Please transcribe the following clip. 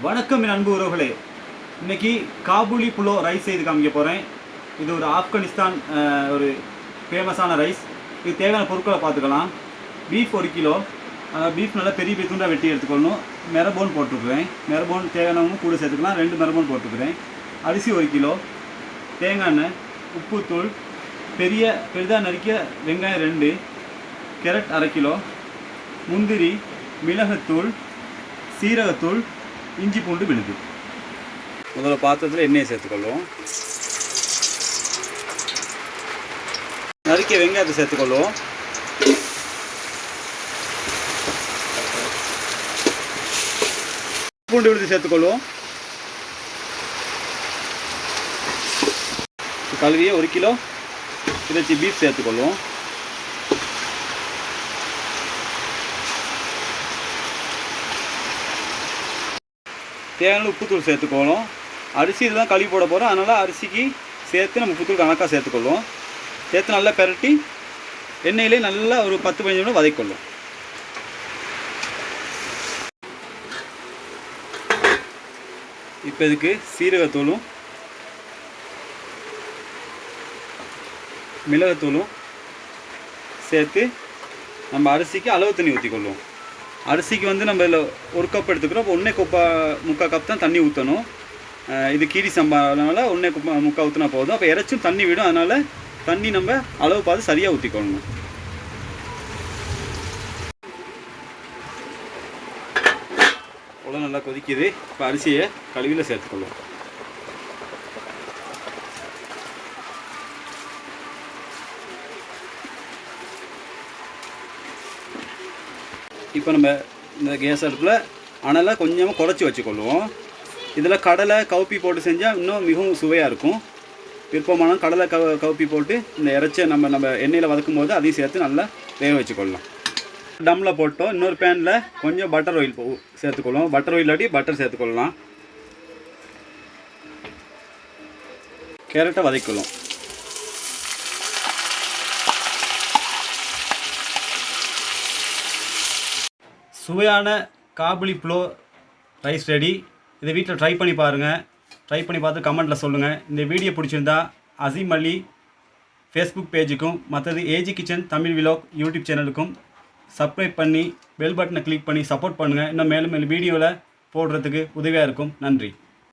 வணக்கம் என் அன்பு உறவுகளே. இன்றைக்கி காபூலி புலோ ரைஸ் செய்து காமிக்க போகிறேன். இது ஒரு ஆப்கானிஸ்தான் ஒரு ஃபேமஸான ரைஸ். இது தேவையான பொருட்களை பார்த்துக்கலாம். Beef 1 kilo. பீஃப் நல்லா பெரிய பெரிய துண்டாக வெட்டி எடுத்துக்கொள்ளணும். மெரபோன் போட்டுருக்குறேன். மெரபோன் தேவையானவங்க கூட சேர்த்துக்கலாம். 2 மெரபோன் போட்டுருக்குறேன். அரிசி 1 கிலோ. தேங்காய் எண்ணெய், உப்புத்தூள், பெரிதாக நறுக்கிய வெங்காயம் 2, கேரட் 1/2 கிலோ, முந்திரி, மிளகுத்தூள், சீரகத்தூள், இஞ்சி பூண்டு விழுது. முதல்ல பாத்திரத்தில் எண்ணெயை சேர்த்துக்கொள்வோம். நறுக்கிய வெங்காயத்தை சேர்த்துக்கொள்வோம். பூண்டு விழுது சேர்த்துக்கொள்வோம். கழுவிய 1 கிலோ இறைச்சி பீஃப் சேர்த்துக்கொள்வோம். தேவையான உப்புத்தூள் சேர்த்துக்கொள்ளும். அரிசி இதுதான் கழுவி போட போகிறோம். அதனால் அரிசிக்கு சேர்த்து நம்ம உப்புத்தூள் கணக்காக சேர்த்துக்கொள்வோம். சேர்த்து நல்லா பெரட்டி எண்ணெயிலே நல்லா ஒரு 10-15 நிமிடம் வதக்கிக்கொள்ளும். இப்போ இதுக்கு சீரகத்தூளும் மிளகுத்தூளும் சேர்த்து நம்ம அரிசிக்கு அளவு தண்ணி ஊற்றிக்கொள்வோம். அரிசிக்கு நம்ம இதில் 1 கப் எடுத்துக்கிறோம். அப்போ 1.25 கப் தான் தண்ணி ஊற்றணும். இது கீரி சம்பானால 1.25 ஊற்றினா போதும். அப்போ இறைச்சும் தண்ணி விடும். அதனால் தண்ணி நம்ம அளவு பார்த்து சரியாக ஊற்றிக்கொள்ளணும். அவ்வளோ நல்லா கொதிக்குது. இப்போ அரிசியை கழுவியில் சேர்த்துக்கொள்ளும். இப்போ நம்ம இந்த கேஸ் அடுப்பில் அனலை கொஞ்சமாக குறைச்சி வச்சுக்கொள்வோம். இதில் கடலை கவுப்பி போட்டு செஞ்சால் இன்னும் மிகவும் சுவையாக இருக்கும். விருப்பமான கடலை கவுப்பி போட்டு இந்த இறைச்சியை நம்ம எண்ணெயில் வதக்கும் போது அதையும் சேர்த்து நல்லா வேக வச்சுக்கொள்ளலாம். டம்மில் போட்டோம். இன்னொரு பேனில் கொஞ்சம் பட்டர் ஆயில் சேர்த்துக்கொள்வோம். பட்டர் ஆயில் இல்லாட்டி பட்டர் சேர்த்துக்கொள்ளலாம். கேரட்டை வதக்கிக்கொள்ளும். சுவையான காபூலி புலோ ரைஸ் ரெடி. இதை வீட்டில் ட்ரை பண்ணி பாருங்கள். ட்ரை பண்ணி பார்த்து கமெண்ட்டில் சொல்லுங்கள். இந்த வீடியோ பிடிச்சிருந்தா அசீம் அலி ஃபேஸ்புக் பேஜுக்கும் மற்றது AG kitchen Tamil vlog YouTube சேனலுக்கும் சப்ஸ்கிரைப் பண்ணி பெல் பட்டனை கிளிக் பண்ணி சப்போர்ட் பண்ணுங்கள். இன்னும் மேலும் வீடியோவில் போடுறதுக்கு உதவியாக இருக்கும். நன்றி.